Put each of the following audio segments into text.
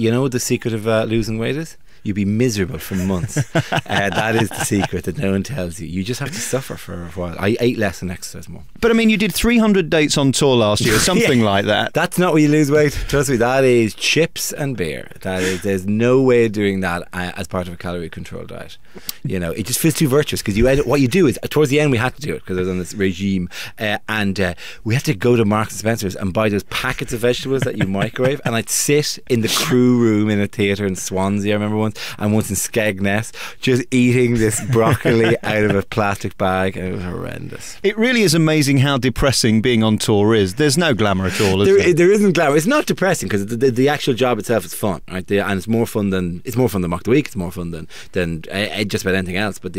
you know what the secret of losing weight is? You'd be miserable for months. That is the secret that no one tells you. You just have to suffer for a while. I ate less and exercised more. But I mean, you did 300 dates on tour last year, something like that. That's not where you lose weight. Trust me, that is chips and beer. There's no way of doing that as part of a calorie control diet. You know, it just feels too virtuous because what you do is, towards the end we had to do it because I was on this regime, and we had to go to Marks and Spencer's and buy those packets of vegetables that you microwave, and I'd sit in the crew room in a theatre in Swansea, I remember once in Skegness, just eating this broccoli out of a plastic bag, and it was horrendous. It really is amazing how depressing being on tour is. There's no glamour at all, is there? There isn't glamour. It's not depressing because the actual job itself is fun, right? And it's more fun than Mock the Week. It's more fun than just about anything else. But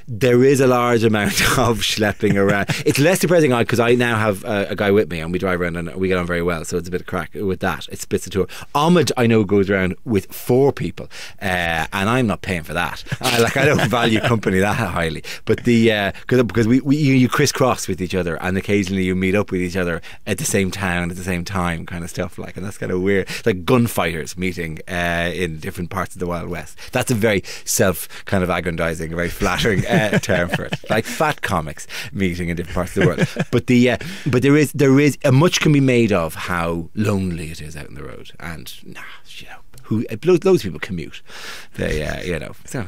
there is a large amount of schlepping around. It's less depressing because I now have a guy with me and we drive around and we get on very well, so it's a bit of crack with that. It splits the tour. Ahmed, I know, goes around with 4 people, and I'm not paying for that. I don't value company that highly, but because you crisscross with each other and occasionally you meet up with each other at the same town at the same time, kind of stuff, and that's kind of weird, like gunfighters meeting in different parts of the Wild West. That's a very self kind of aggrandizing, very flattering term for it, like fat comics meeting in different parts of the world. But there is much can be made of how lonely it is out on the road, and loads of people commute. They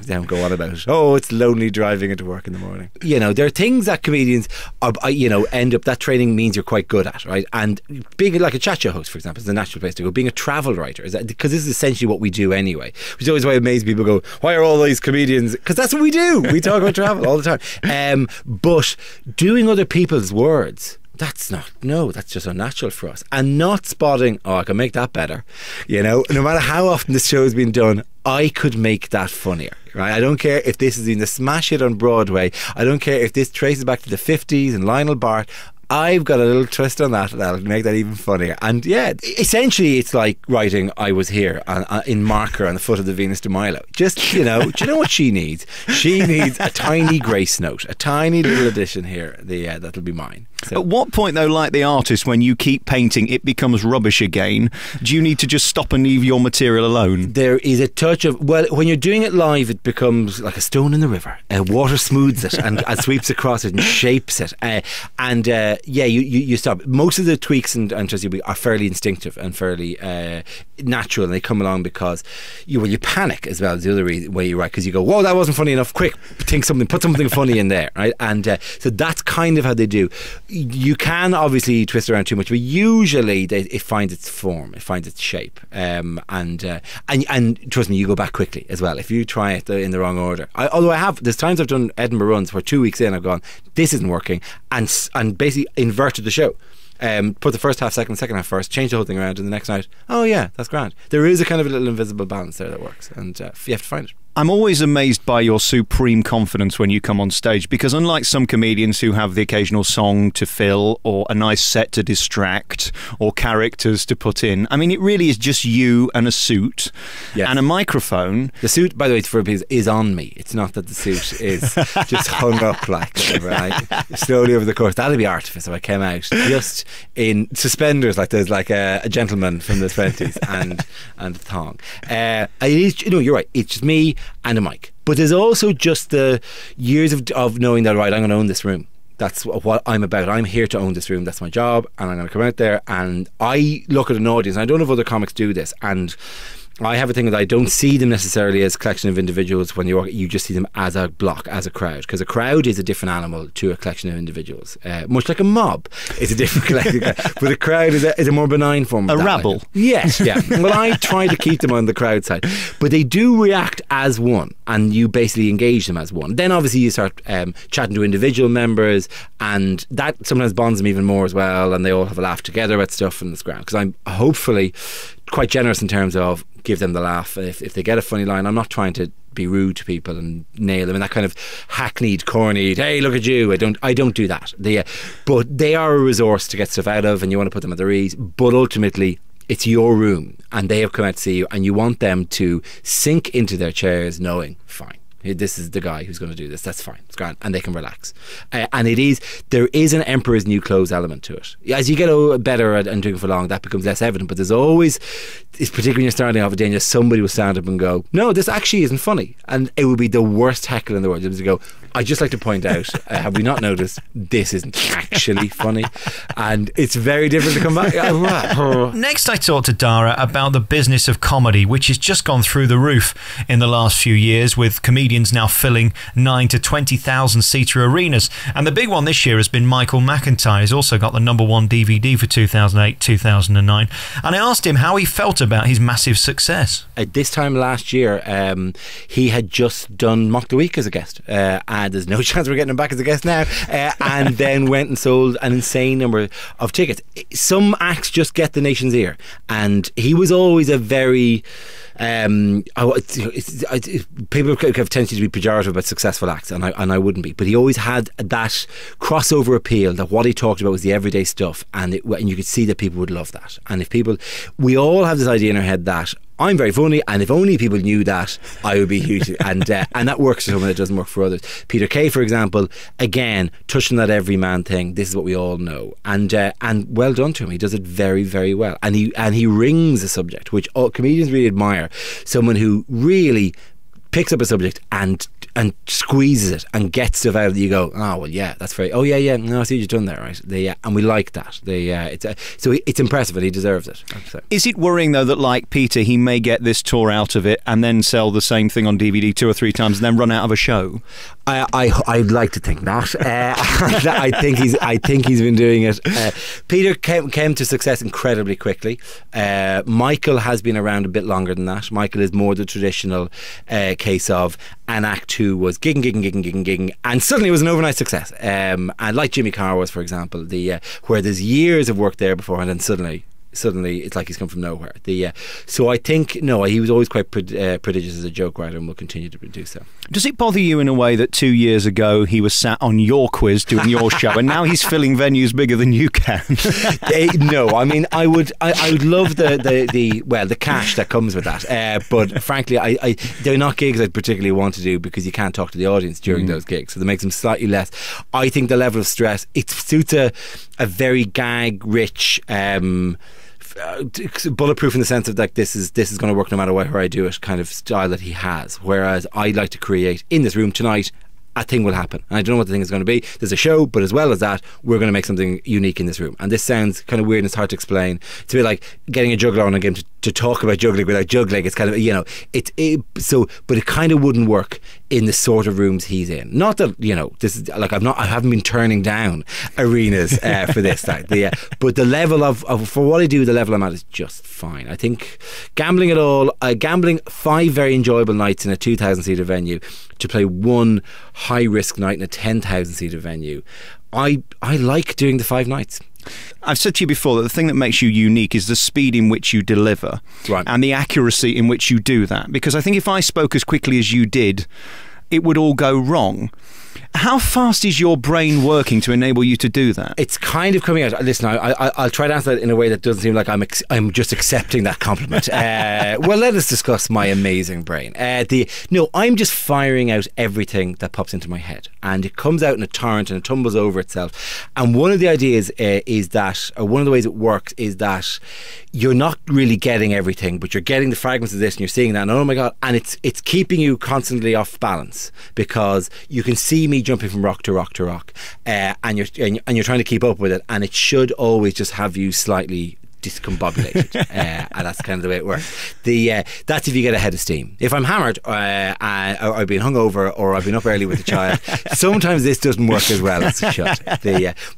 don't go on about it. Oh, it's lonely driving into work in the morning. There are things that comedians end up, that training means you're quite good at, right? And being like a chat show host, for example, is a natural place to go. Being a travel writer is that, because this is essentially what we do anyway, which is always why amazing people go, why are all these comedians? Because that's what we do. We talk about travel all the time. But doing other people's words, that's just unnatural for us. And not spotting, I can make that better. No matter how often this show has been done, I could make that funnier, right? I don't care if this is in the smash hit on Broadway. I don't care if this traces back to the 50s and Lionel Bart. I've got a little twist on that'll make that even funnier. And essentially it's like writing "I was here" in marker on the foot of the Venus de Milo. Just, do you know what she needs? She needs a tiny grace note, a tiny little addition here. That'll be mine. So. At what point, though, like the artist, when you keep painting, it becomes rubbish again? Do you need to just stop and leave your material alone? There is a touch of, when you're doing it live, it becomes like a stone in the river. Water smooths it and sweeps across it and shapes it. You stop. Most of the tweaks and are fairly instinctive and fairly natural, and they come along because you panic as well. Is the other way you write, because you go, whoa, that wasn't funny enough. Quick, put something funny in there, right? And so that's kind of how they do. You can obviously twist around too much, but usually it finds its form, it finds its shape, and trust me, you go back quickly as well if you try it in the wrong order. There's times I've done Edinburgh runs where 2 weeks in I've gone, this isn't working, and basically inverted the show. Put the first half second half first, change the whole thing around, and the next night, oh yeah, that's grand. There is a kind of a little invisible balance there that works, and you have to find it. I'm always amazed by your supreme confidence when you come on stage, because unlike some comedians who have the occasional song to fill or a nice set to distract or characters to put in, I mean, it really is just you and a suit and a microphone. The suit, by the way, for people, is on me. It's not that the suit is just hung up like whatever. Slowly over the course, that'd be artifice if I came out just in suspenders, like there's like a gentleman from the 20s and a thong. It is, you're right. It's just me and a mic. But there's also just the years of knowing that, right, I'm going to own this room. That's what I'm about. I'm here to own this room. That's my job, and I'm going to come out there and I look at an audience, and I don't know if other comics do this, and I have a thing that I don't see them necessarily as a collection of individuals when you just see them as a block, as a crowd, because a crowd is a different animal to a collection of individuals, much like a mob is a different collection, but a crowd is a more benign form of a rabble. Yes, yeah. Well, I try to keep them on the crowd side, but they do react as one, and you basically engage them as one. Then obviously you start chatting to individual members, and that sometimes bonds them even more as well, and they all have a laugh together about stuff, and it's grand, because I'm hopefully quite generous in terms of give them the laugh. If they get a funny line, I'm not trying to be rude to people and nail them in that kind of hackneyed, corny, hey, look at you. I don't do that. But they are a resource to get stuff out of, and you want to put them at their ease. But ultimately, it's your room, and they have come out to see you, and you want them to sink into their chairs knowing, fine, This is the guy who's going to do this. That's fine. It's grand, and they can relax. And there is an Emperor's New Clothes element to it. As you get better at and doing it for long, that becomes less evident. But there's always, it's particularly when you're starting off a day, somebody will stand up and go, "No, this actually isn't funny," and it would be the worst heckle in the world. It was to go, "I'd just like to point out, have we not noticed this isn't actually funny?" And it's very different to come back. Next, I talked to Dara about the business of comedy, which has just gone through the roof in the last few years, with comedians now filling 9 to 20,000 seater arenas. And the big one this year has been Michael McIntyre. He's also got the #1 DVD for 2008-2009. And I asked him how he felt about his massive success. At this time last year, he had just done Mock the Week as a guest, and there's no chance we're getting him back as a guest now, and then went and sold an insane number of tickets. Some acts just get the nation's ear, and he was always a very people have tendency to be pejorative about successful acts, and I wouldn't be, but he always had that crossover appeal, that what he talked about was the everyday stuff, and you could see that people would love that. And if people, we all have this idea in our head that I'm very funny, and if only people knew that, I would be huge. And that works for someone, that doesn't work for others. Peter Kay, for example, again, touching that everyman thing. This is what we all know, and well done to him. He does it very, very well, and he rings a subject, which all comedians really admire. Someone who really picks up a subject and squeezes it and gets stuff out that you go, "Oh well, yeah, that's very, oh yeah, no, I see what you've done there, right?" And we like that. So it's impressive, and he deserves it. Is it worrying though that, like Peter, he may get this tour out of it and then sell the same thing on DVD 2 or 3 times and then run out of a show? I'd like to think not. I think he's been doing it. Peter came to success incredibly quickly. Michael has been around a bit longer than that. Michael is more the traditional case of an act who was gigging, and suddenly it was an overnight success. And like Jimmy Carr was, for example, where there's years of work there before, and then suddenly it's like he's come from nowhere. So I think, no, he was always quite prodigious as a joke writer, and will continue to do so. Does it bother you in a way that 2 years ago he was sat on your quiz doing your show, and now he's filling venues bigger than you can? No, I mean, I would love the cash that comes with that, but frankly, they're not gigs I particularly want to do, because you can't talk to the audience during those gigs, so that makes them slightly less. I think the level of stress, it suits a very gag rich, bulletproof in the sense of like, this is going to work no matter where I do it kind of style that he has. Whereas I like to create in this room tonight, a thing will happen, and I don't know what the thing is going to be. There's a show, but as well as that, we're going to make something unique in this room. And this sounds kind of weird and it's hard to explain. It's a bit like getting a juggler on a game to talk about juggling without juggling. It's kind of, but it kind of wouldn't work in the sort of rooms he's in. Not that, this is like, I haven't been turning down arenas for this. But the level of for what I do, the level I'm at is just fine. I think gambling 5 very enjoyable nights in a 2,000 seater venue to play one high risk night in a 10,000 seater venue. I like doing the 5 nights. I've said to you before that the thing that makes you unique is the speed in which you deliver, right, and the accuracy in which you do that. Because I think if I spoke as quickly as you did, it would all go wrong. How fast is your brain working to enable you to do that? It's kind of coming out. Listen, I'll try to answer that in a way that doesn't seem like I'm just accepting that compliment. Well, let us discuss my amazing brain. I'm just firing out everything that pops into my head, and it comes out in a torrent and it tumbles over itself. And one of the ideas is that, or one of the ways it works is that you're not really getting everything, but you're getting the fragments of this, and you're seeing that, and oh my god, and it's keeping you constantly off balance, because you can see me jumping from rock to rock to rock, and you're trying to keep up with it, and it should always just have you slightly discombobulated, and that's kind of the way it works. That's if you get a head of steam. If I'm hammered, or I've been hungover, or I've been up early with a child, sometimes this doesn't work as well as it should.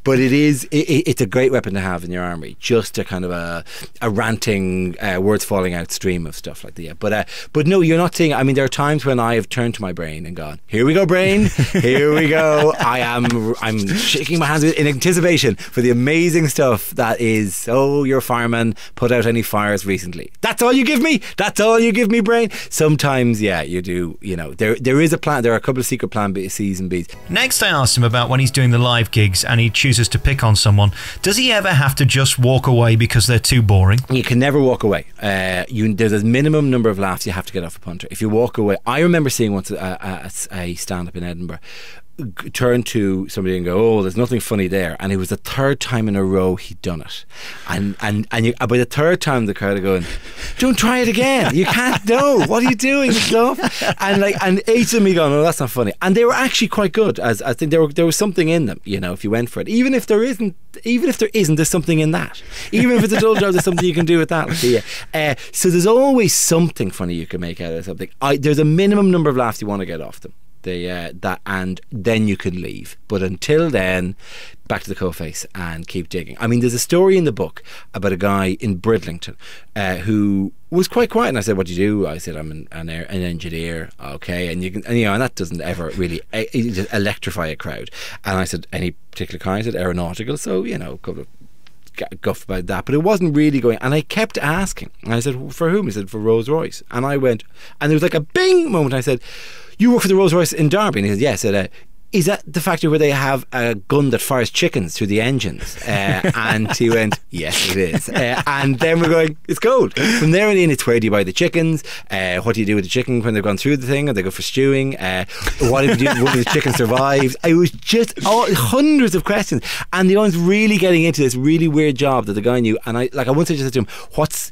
But it's a great weapon to have in your armory, just a kind of a ranting, words falling out stream of stuff like that. But no, you're not seeing. I mean, there are times when I have turned to my brain and gone, "Here we go, brain. Here we go." I'm shaking my hands in anticipation for the amazing stuff that is. Oh, you're fireman put out any fires recently? That's all you give me? That's all you give me, brain? Sometimes, yeah, you do. You know, there is a plan. There are a couple of secret plan C's and B's. Next, I asked him about when he's doing the live gigs and he chooses to pick on someone. Does he ever have to just walk away because they're too boring? You can never walk away. There's a minimum number of laughs you have to get off a punter. If you walk away, I remember seeing once a stand-up in Edinburgh turn to somebody and go, oh, there's nothing funny there, and it was the third time in a row he'd done it, and by the third time the crowd are going, don't try it again, you can't, no, what are you doing, stuff, and each of me going, oh, that's not funny, and they were actually quite good, as I think there was something in them, you know, if you went for it, even if there isn't, there's something in that, even if it's a dull job, there's something you can do with that. So there's always something funny you can make out of something. There's a minimum number of laughs you want to get off them. And then you can leave, but until then, back to the coalface and keep digging. I mean, there's a story in the book about a guy in Bridlington who was quite quiet, and I said, what do you do? I said, I'm an engineer. Okay, and and that doesn't ever really electrify a crowd. And I said, any particular kind? I said, aeronautical. So, you know, a couple of guff about that, but it wasn't really going, and I kept asking, and I said, for whom? He said, for Rolls-Royce. And I went, and there was like a bing moment. I said, you work for the Rolls-Royce in Derby? And he said, yes. I said, is that the factory where they have a gun that fires chickens through the engines? And he went, yes, it is. And then we're going, it's gold. From there on in, it's where do you buy the chickens? What do you do with the chicken when they've gone through the thing? Or they go for stewing? What do you do when the chicken survives? It was just hundreds of questions. And the one's really getting into this really weird job that the guy knew. And I once just said to him, what's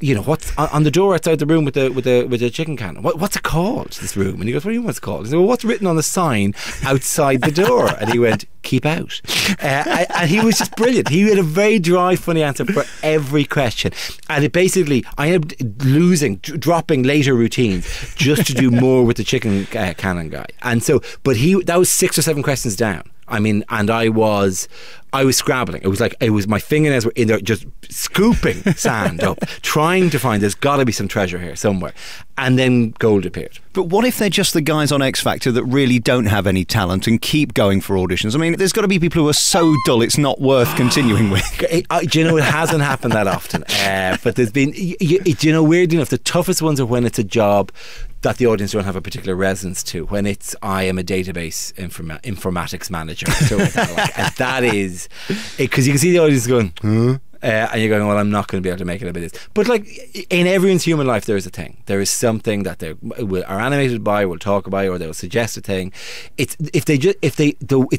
on the door outside the room with the chicken can? What's it called, this room? And he goes, what do you mean what's it called? I said, well, what's written on the sign outside the door? And he went, keep out. And he was just brilliant. He had a very dry, funny answer for every question. And it basically, I ended up dropping later routines just to do more with the chicken cannon guy. And so, but that was 6 or 7 questions down. I mean, and I was scrabbling. It was my fingernails were in there just scooping sand up, trying to find, there's got to be some treasure here somewhere. And then gold appeared. But what if they're just the guys on X Factor that really don't have any talent and keep going for auditions? I mean, there's got to be people who are so dull it's not worth continuing with. Do you know, it hasn't happened that often. But there's been, you know, weird enough, the toughest ones are when it's a job that the audience don't have a particular resonance to, when it's, I am a database informatics manager. So and that is, because you can see the audience going, huh? And you're going, well, I'm not going to be able to make it about this. But like in everyone's human life, there is a thing. There is something that they are animated by, will talk about, or they'll suggest a thing. It's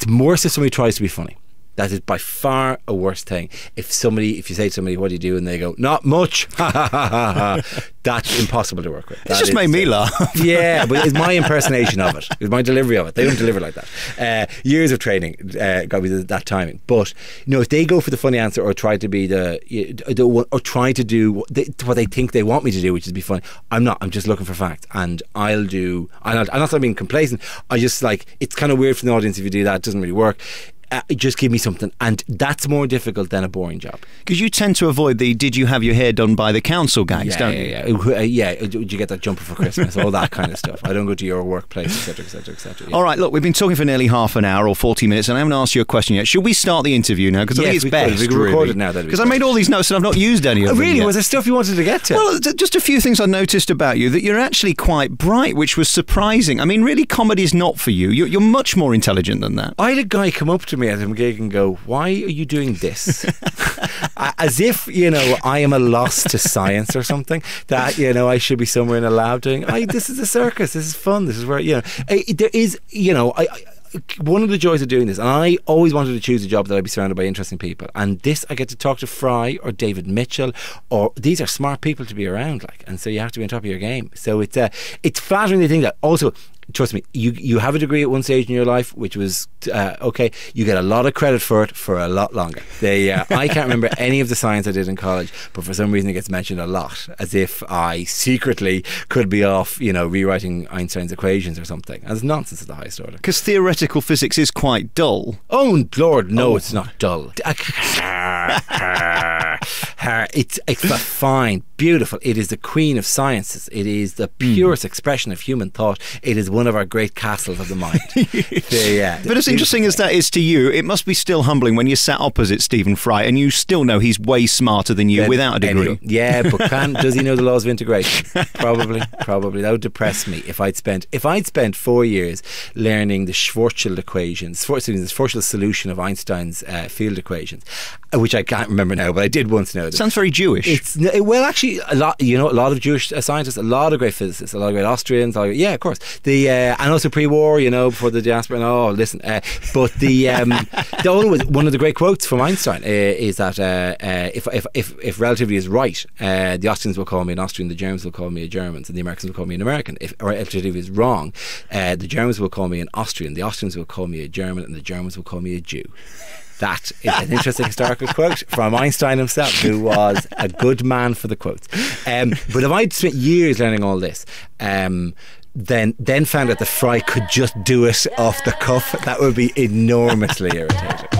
more so somebody tries to be funny. That is by far a worse thing. If you say to somebody, what do you do? And they go, not much. That's impossible to work with. It's just made me laugh. Yeah, but it's my impersonation of it. It's my delivery of it. They don't deliver like that. Years of training got me that timing. But if they go for the funny answer or try to be or try to do what they think they want me to do, which is be funny, I'm not. I'm just looking for facts, and I'm not being complacent. I just it's kind of weird for the audience if you do that. It doesn't really work. Just give me something, and that's more difficult than a boring job, because you tend to avoid the did you have your hair done by the council gags, don't you? Yeah. Did you get that jumper for Christmas? All that kind of stuff. I don't go to your workplace, etc, etc, etc. All right, look, we've been talking for nearly half an hour or 40 minutes and I haven't asked you a question yet. Should we start the interview now? Because I think it's best. We can record it now, because I made all these notes and I've not used any of them really yet. Was there stuff you wanted to get to? Well, just a few things I noticed about you, that you're actually quite bright, which was surprising. I mean, really, comedy is not for you. You're much more intelligent than that. I had a guy come up to me at a gig and go, why are you doing this? As if, I am a loss to science or something, that, I should be somewhere in a lab doing, this is a circus, this is fun, this is where, there is, one of the joys of doing this, and I always wanted to choose a job that I'd be surrounded by interesting people, and this, I get to talk to Fry or David Mitchell, or these are smart people to be around, and so you have to be on top of your game. So it's flattering to think that. Also, trust me, you have a degree at one stage in your life, which was okay. You get a lot of credit for it for a lot longer. I can't remember any of the science I did in college, but for some reason it gets mentioned a lot, as if I secretly could be off, rewriting Einstein's equations or something. And it's nonsense at the highest order. Because theoretical physics is quite dull. Oh Lord, no, it's not dull. It's fine, beautiful. It is the queen of sciences. It is the purest expression of human thought. It is one of our great castles of the mind. But as interesting as that is to you, it must be still humbling when you're sat opposite Stephen Fry and you still know he's way smarter than you without a degree. Yeah, but does he know the laws of integration? Probably. That would depress me if I'd spent 4 years learning the Schwarzschild equations, the Schwarzschild solution of Einstein's field equations, which I can't remember now, but I did once know them. Sounds very Jewish. Well, actually, a lot of Jewish scientists, a lot of great physicists, a lot of great Austrians. Yeah, of course. And also pre-war, before the diaspora. But one of the great quotes from Einstein is that if relativity is right, the Austrians will call me an Austrian, the Germans will call me a German, and the Americans will call me an American. If relativity is wrong, the Germans will call me an Austrian, the Austrians will call me a German, and the Germans will call me a Jew. That is an interesting historical quote from Einstein himself, who was a good man for the quotes. But if I'd spent years learning all this, then found out that Fry could just do it off the cuff, that would be enormously irritating.